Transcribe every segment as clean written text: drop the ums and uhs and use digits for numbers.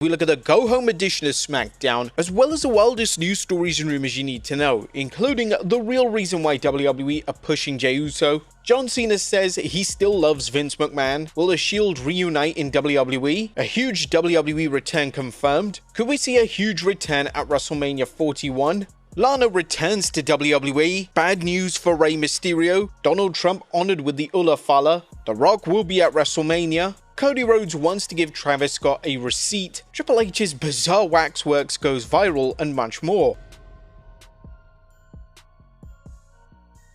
We look at the go-home edition of SmackDown, as well as the wildest news stories and rumors you need to know, including the real reason why WWE are pushing Jey Uso. John Cena says he still loves Vince McMahon. Will the Shield reunite in WWE? A huge WWE return confirmed. Could we see a huge return at WrestleMania 41? Lana returns to WWE. Bad news for Rey Mysterio. Donald Trump honored with the Fala. The Rock will be at WrestleMania. Cody Rhodes wants to give Travis Scott a receipt. Triple H's bizarre Waxworks goes viral, and much more.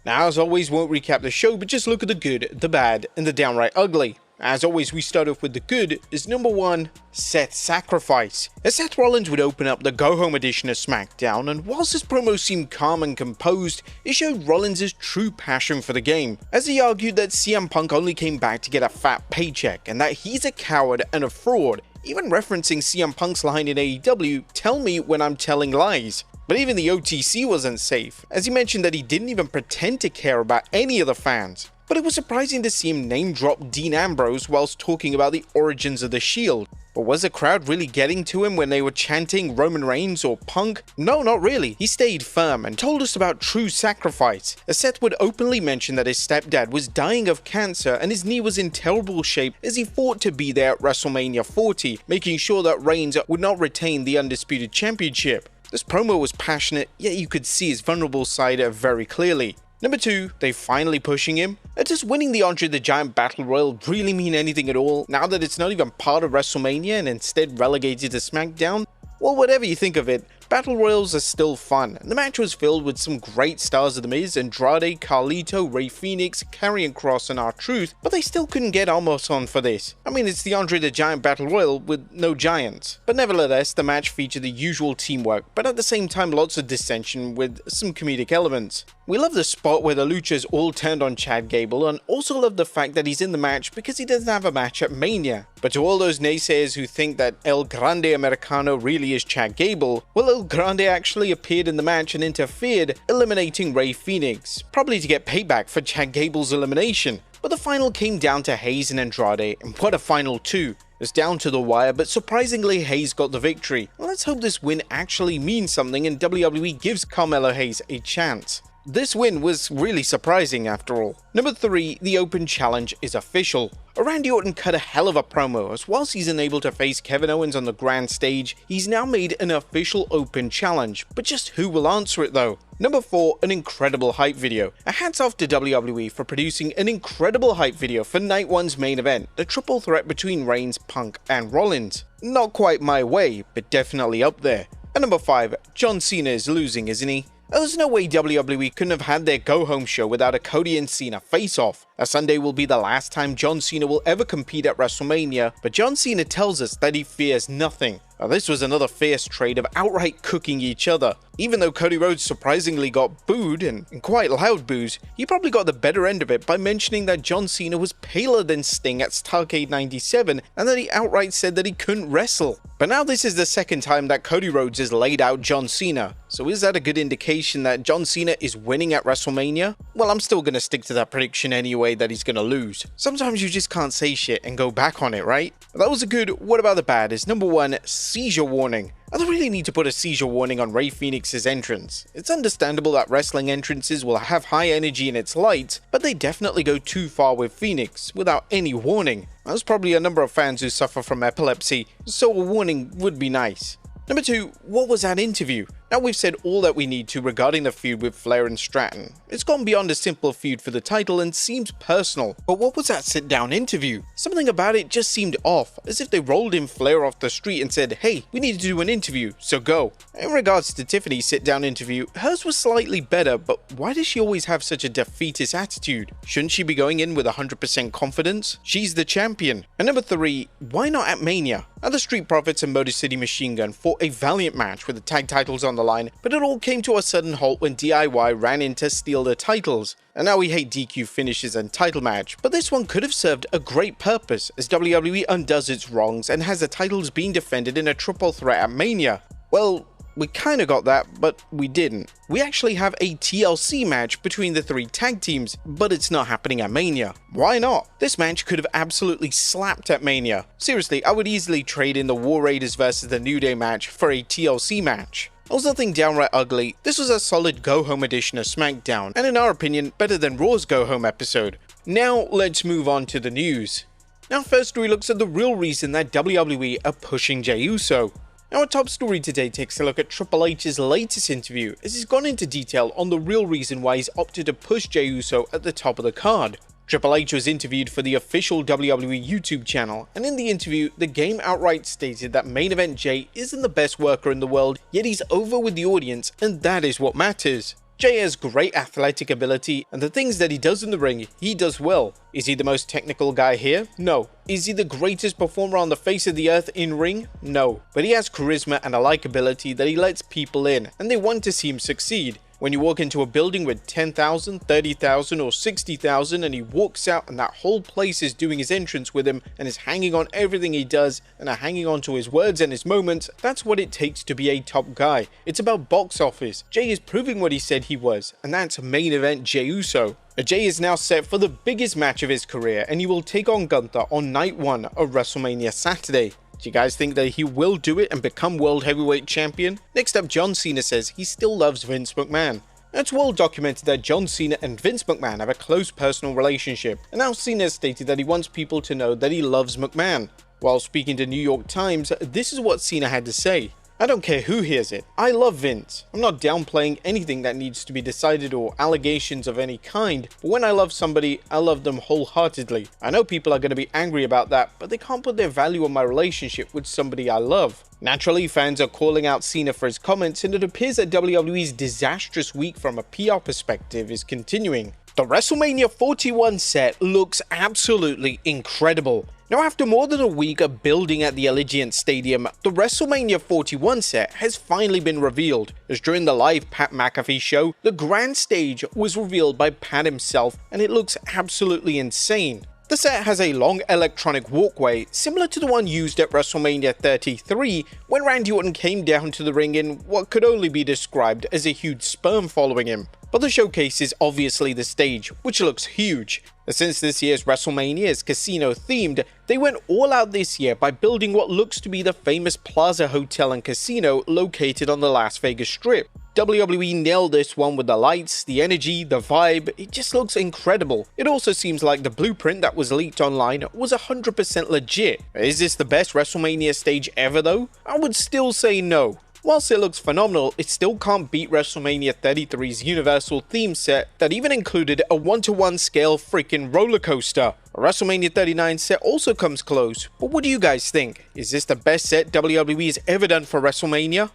Now, as always, won't recap the show, but just look at the good, the bad, and the downright ugly. As always, we start off with the good, is number 1, Seth's sacrifice. As Seth Rollins would open up the go-home edition of SmackDown, and whilst his promo seemed calm and composed, it showed Rollins' true passion for the game, as he argued that CM Punk only came back to get a fat paycheck, and that he's a coward and a fraud, even referencing CM Punk's line in AEW, "Tell me when I'm telling lies." But even the OTC wasn't safe, as he mentioned that he didn't even pretend to care about any of the fans. But it was surprising to see him name drop Dean Ambrose whilst talking about the origins of the Shield. But was the crowd really getting to him when they were chanting Roman Reigns or Punk? No, not really. He stayed firm and told us about true sacrifice, as Seth would openly mention that his stepdad was dying of cancer and his knee was in terrible shape as he fought to be there at WrestleMania 40, making sure that Reigns would not retain the Undisputed Championship. This promo was passionate, yet you could see his vulnerable side very clearly. Number 2, they finally pushing him. Does winning the Andre the Giant Battle Royal really mean anything at all, now that it's not even part of WrestleMania and instead relegated to SmackDown? Well, whatever you think of it, Battle Royals are still fun, and the match was filled with some great stars of The Miz, Andrade, Carlito, Rey Fenix, Karrion Kross, and R-Truth, but they still couldn't get Omos on for this. I mean, it's the Andre the Giant Battle Royal with no giants. But nevertheless, the match featured the usual teamwork, but at the same time lots of dissension with some comedic elements. We love the spot where the Luchas all turned on Chad Gable, and also love the fact that he's in the match because he doesn't have a match at Mania. But to all those naysayers who think that El Grande Americano really is Chad Gable, well, El Grande actually appeared in the match and interfered, eliminating Rey Fenix, probably to get payback for Chad Gable's elimination. But the final came down to Hayes and Andrade, and what a final too. It was down to the wire, but surprisingly Hayes got the victory. Well, let's hope this win actually means something and WWE gives Carmelo Hayes a chance. This win was really surprising after all. Number 3, the Open Challenge is official. Randy Orton cut a hell of a promo, as whilst he's unable to face Kevin Owens on the grand stage, he's now made an official Open Challenge, but just who will answer it though? Number 4, an incredible hype video. A hats off to WWE for producing an incredible hype video for Night 1's main event, the triple threat between Reigns, Punk, and Rollins. Not quite my way, but definitely up there. And number 5, John Cena is losing, isn't he? There's no way WWE couldn't have had their go-home show without a Cody and Cena face-off. Sunday will be the last time John Cena will ever compete at WrestleMania, but John Cena tells us that he fears nothing. This was another fierce trade of outright cooking each other. Even though Cody Rhodes surprisingly got booed, and quite loud boos, he probably got the better end of it by mentioning that John Cena was paler than Sting at Starrcade 97 and that he outright said that he couldn't wrestle. But now this is the second time that Cody Rhodes has laid out John Cena, so is that a good indication that John Cena is winning at WrestleMania? Well, I'm still gonna stick to that prediction anyway that he's gonna lose. Sometimes you just can't say shit and go back on it, right? That was a good what about the bad is number 1, seizure warning. I don't really need to put a seizure warning on Rey Fenix's entrance. It's understandable that wrestling entrances will have high energy in its lights, but they definitely go too far with Fenix without any warning. There's probably a number of fans who suffer from epilepsy, so a warning would be nice. Number 2, what was that interview? Now we've said all that we need to regarding the feud with Flair and Stratton. It's gone beyond a simple feud for the title and seems personal. But what was that sit-down interview? Something about it just seemed off, as if they rolled in Flair off the street and said, "Hey, we need to do an interview, so go." In regards to Tiffany's sit-down interview, hers was slightly better, but why does she always have such a defeatist attitude? Shouldn't she be going in with 100% confidence? She's the champion. And number 3, why not at Mania? Now the Street Profits and Motor City Machine Gun fought a valiant match with the tag titles on the line, but it all came to a sudden halt when DIY ran in to steal the titles. And now we hate DQ finishes and title match, but this one could have served a great purpose as WWE undoes its wrongs and has the titles being defended in a triple threat at Mania. Well, we kinda got that, but we didn't. We actually have a TLC match between the 3 tag teams, but it's not happening at Mania. Why not? This match could have absolutely slapped at Mania. Seriously, I would easily trade in the War Raiders versus the New Day match for a TLC match. There was nothing downright ugly. This was a solid go-home edition of SmackDown, and in our opinion, better than Raw's go-home episode. Now, let's move on to the news. Now first we look at the real reason that WWE are pushing Jey Uso. Now our top story today takes a look at Triple H's latest interview, as he's gone into detail on the real reason why he's opted to push Jey Uso at the top of the card. Triple H was interviewed for the official WWE YouTube channel, and in the interview, the game outright stated that Main Event Jey isn't the best worker in the world, yet he's over with the audience, and that is what matters. Jey has great athletic ability, and the things that he does in the ring, he does well. Is he the most technical guy here? No. Is he the greatest performer on the face of the earth in ring? No. But he has charisma and a likability that he lets people in, and they want to see him succeed. When you walk into a building with 10,000, 30,000 or 60,000 and he walks out and that whole place is doing his entrance with him and is hanging on everything he does and are hanging on to his words and his moments, that's what it takes to be a top guy. It's about box office. Jey is proving what he said he was, and that's Main Event Jey Uso. Jey is now set for the biggest match of his career, and he will take on Gunther on night 1 of WrestleMania Saturday. Do you guys think that he will do it and become World Heavyweight Champion? Next up, John Cena says he still loves Vince McMahon. It's well documented that John Cena and Vince McMahon have a close personal relationship, and now Cena has stated that he wants people to know that he loves McMahon. While speaking to New York Times, this is what Cena had to say. I don't care who hears it. I love Vince. I'm not downplaying anything that needs to be decided or allegations of any kind, but when I love somebody, I love them wholeheartedly. I know people are going to be angry about that, but they can't put their value on my relationship with somebody I love. Naturally, fans are calling out Cena for his comments, and it appears that WWE's disastrous week from a PR perspective is continuing. The WrestleMania 41 set looks absolutely incredible. Now, after more than a week of building at the Allegiant Stadium, the WrestleMania 41 set has finally been revealed, as during the live Pat McAfee show, the grand stage was revealed by Pat himself, and it looks absolutely insane. The set has a long electronic walkway, similar to the one used at WrestleMania 33 when Randy Orton came down to the ring in what could only be described as a huge sperm following him. But the showcase is obviously the stage, which looks huge. Since this year's WrestleMania is casino themed, they went all out this year by building what looks to be the famous Plaza Hotel and Casino located on the Las Vegas Strip. WWE nailed this one with the lights, the energy, the vibe. It just looks incredible. It also seems like the blueprint that was leaked online was 100% legit. Is this the best WrestleMania stage ever though? I would still say no. Whilst it looks phenomenal, it still can't beat WrestleMania 33's Universal theme set that even included a 1-to-1 scale freaking roller coaster. A WrestleMania 39 set also comes close, but what do you guys think? Is this the best set WWE has ever done for WrestleMania?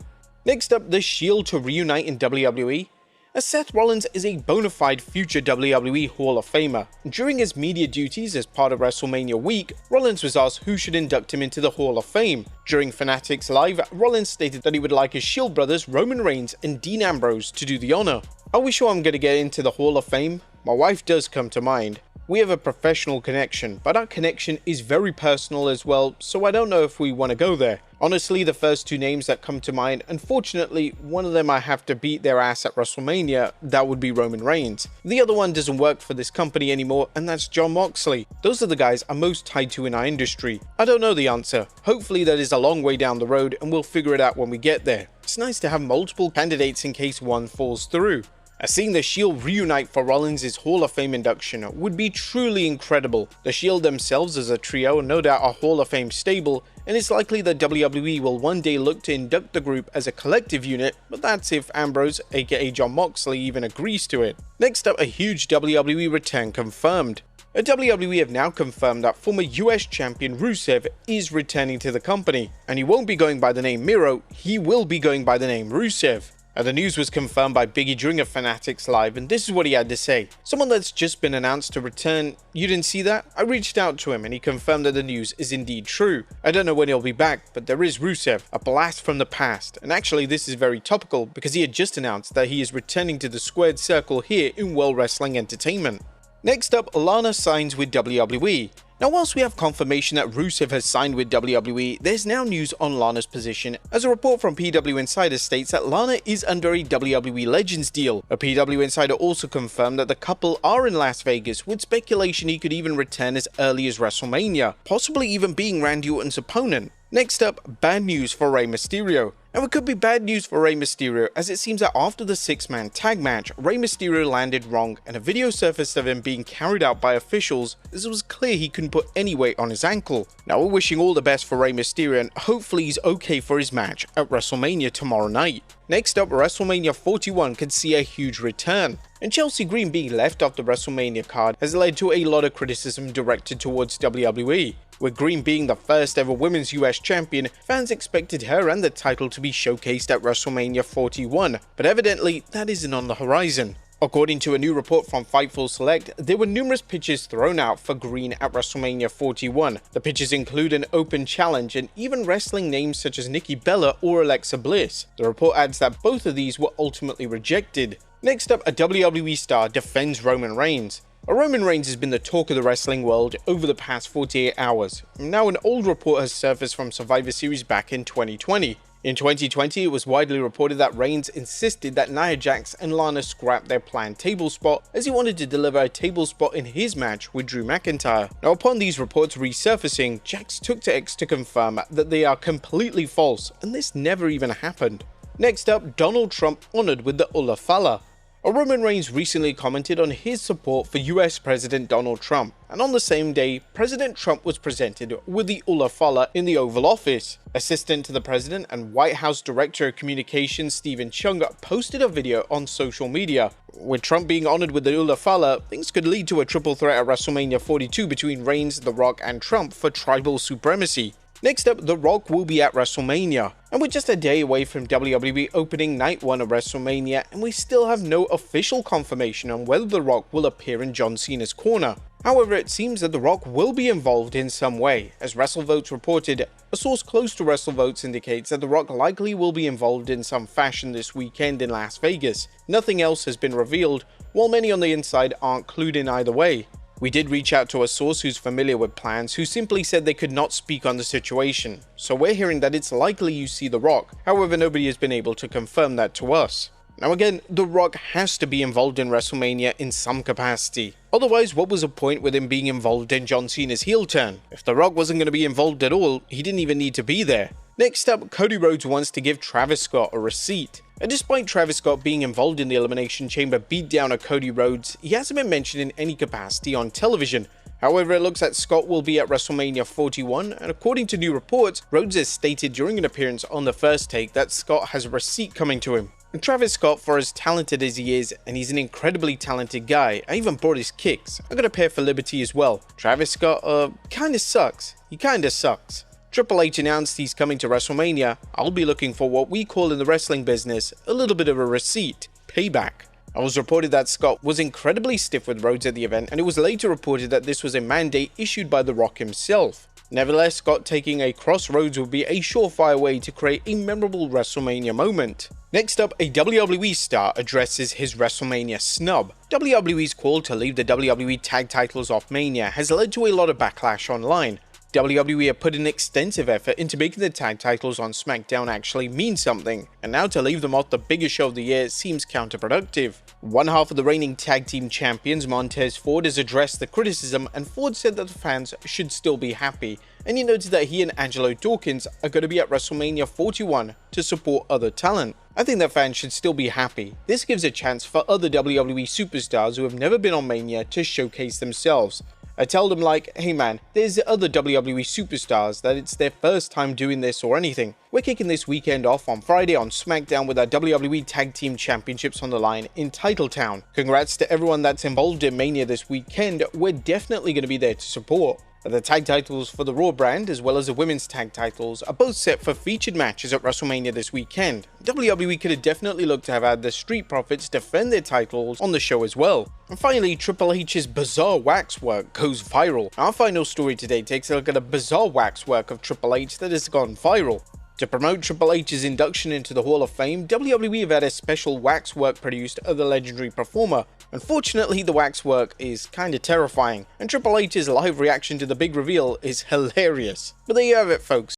Next up, the Shield to reunite in WWE. As Seth Rollins is a bona fide future WWE Hall of Famer. During his media duties as part of WrestleMania week, Rollins was asked who should induct him into the Hall of Fame. During Fanatics Live, Rollins stated that he would like his Shield brothers Roman Reigns and Dean Ambrose to do the honor. Are we sure I'm going to get into the Hall of Fame? My wife does come to mind. We have a professional connection, but our connection is very personal as well, so I don't know if we want to go there. Honestly, the first 2 names that come to mind, unfortunately, one of them I have to beat their ass at WrestleMania, that would be Roman Reigns. The other one doesn't work for this company anymore, and that's Jon Moxley. Those are the guys I'm most tied to in our industry. I don't know the answer. Hopefully that is a long way down the road, and we'll figure it out when we get there. It's nice to have multiple candidates in case one falls through. Seeing the Shield reunite for Rollins' Hall of Fame induction would be truly incredible. The Shield themselves as a trio no doubt are Hall of Fame stable, and it's likely that WWE will one day look to induct the group as a collective unit, but that's if Ambrose, aka Jon Moxley, even agrees to it. Next up, a huge WWE return confirmed. WWE have now confirmed that former US champion Rusev is returning to the company, and he won't be going by the name Miro, he will be going by the name Rusev. The news was confirmed by Biggie during a Fanatics Live, and this is what he had to say. Someone that's just been announced to return, you didn't see that? I reached out to him and he confirmed that the news is indeed true. I don't know when he'll be back, but there is Rusev, a blast from the past. And actually this is very topical because he had just announced that he is returning to the squared circle here in World Wrestling Entertainment. Next up, Lana signs with WWE. Now, whilst we have confirmation that Rusev has signed with WWE, there's now news on Lana's position, as a report from PW Insider states that Lana is under a WWE Legends deal. A PW Insider also confirmed that the couple are in Las Vegas, with speculation he could even return as early as WrestleMania, possibly even being Randy Orton's opponent. Next up, bad news for Rey Mysterio. Now, it could be bad news for Rey Mysterio, as it seems that after the 6-man tag match, Rey Mysterio landed wrong and a video surfaced of him being carried out by officials, as it was clear he couldn't put any weight on his ankle. Now, we're wishing all the best for Rey Mysterio, and hopefully he's okay for his match at WrestleMania tomorrow night. Next up, WrestleMania 41 could see a huge return, and Chelsea Green being left off the WrestleMania card has led to a lot of criticism directed towards WWE. With Green being the first ever women's US champion, fans expected her and the title to be showcased at WrestleMania 41, but evidently that isn't on the horizon. According to a new report from Fightful Select, there were numerous pitches thrown out for Green at WrestleMania 41. The pitches include an open challenge and even wrestling names such as Nikki Bella or Alexa Bliss. The report adds that both of these were ultimately rejected. Next up, a WWE star defends Roman Reigns. Roman Reigns has been the talk of the wrestling world over the past 48 hours. Now, an old report has surfaced from Survivor Series back in 2020. In 2020, it was widely reported that Reigns insisted that Nia Jax and Lana scrap their planned table spot, as he wanted to deliver a table spot in his match with Drew McIntyre. Now, upon these reports resurfacing, Jax took to X to confirm that they are completely false, and this never even happened. Next up, Donald Trump honored with the Fala. Roman Reigns recently commented on his support for US President Donald Trump, and on the same day, President Trump was presented with the Fala in the Oval Office. Assistant to the President and White House Director of Communications Stephen Chung posted a video on social media. With Trump being honored with the Fala, things could lead to a triple threat at WrestleMania 42 between Reigns, The Rock, and Trump for tribal supremacy. Next up, The Rock will be at WrestleMania, and we're just a day away from WWE opening night 1 of WrestleMania, and we still have no official confirmation on whether The Rock will appear in John Cena's corner. However, it seems that The Rock will be involved in some way. As WrestleVotes reported, a source close to WrestleVotes indicates that The Rock likely will be involved in some fashion this weekend in Las Vegas. Nothing else has been revealed, while many on the inside aren't clued in either way. We did reach out to a source who's familiar with plans, who simply said they could not speak on the situation, so we're hearing that it's likely you see The Rock. However, nobody has been able to confirm that to us. Now again, The Rock has to be involved in WrestleMania in some capacity. Otherwise, what was the point with him being involved in John Cena's heel turn? If The Rock wasn't going to be involved at all, he didn't even need to be there. Next up, Cody Rhodes wants to give Travis Scott a receipt. And despite Travis Scott being involved in the Elimination Chamber beatdown of Cody Rhodes, he hasn't been mentioned in any capacity on television. However, it looks like Scott will be at WrestleMania 41, and according to new reports, Rhodes has stated during an appearance on The First Take that Scott has a receipt coming to him. And Travis Scott, for as talented as he is, and he's an incredibly talented guy, I even brought his kicks. I got a pair for Liberty as well. Travis Scott, kinda sucks. He kinda sucks. Triple H announced he's coming to WrestleMania. I'll be looking for what we call in the wrestling business a little bit of a receipt, payback. It was reported that Scott was incredibly stiff with Rhodes at the event, and it was later reported that this was a mandate issued by The Rock himself. Nevertheless, Scott taking a crossroads would be a surefire way to create a memorable WrestleMania moment. Next up, a WWE star addresses his WrestleMania snub. WWE's call to leave the WWE tag titles off Mania has led to a lot of backlash online. WWE have put an extensive effort into making the tag titles on SmackDown actually mean something, and now to leave them off the biggest show of the year seems counterproductive. One half of the reigning tag team champions, Montez Ford, has addressed the criticism, and Ford said that the fans should still be happy, and he noted that he and Angelo Dawkins are going to be at WrestleMania 41 to support other talent. I think that fans should still be happy. This gives a chance for other WWE superstars who have never been on Mania to showcase themselves. I tell them like, hey man, there's other WWE superstars that it's their first time doing this or anything. We're kicking this weekend off on Friday on SmackDown with our WWE Tag Team Championships on the line in Titletown. Congrats to everyone that's involved in Mania this weekend. We're definitely going to be there to support. The tag titles for the Raw brand, as well as the women's tag titles, are both set for featured matches at WrestleMania this weekend. WWE could have definitely looked to have had the Street Profits defend their titles on the show as well. And finally, Triple H's bizarre waxwork goes viral. Our final story today takes a look at a bizarre waxwork of Triple H that has gone viral. To promote Triple H's induction into the Hall of Fame, WWE have had a special waxwork produced of the legendary performer. Unfortunately, the waxwork is kinda terrifying, and Triple H's live reaction to the big reveal is hilarious. But there you have it, folks.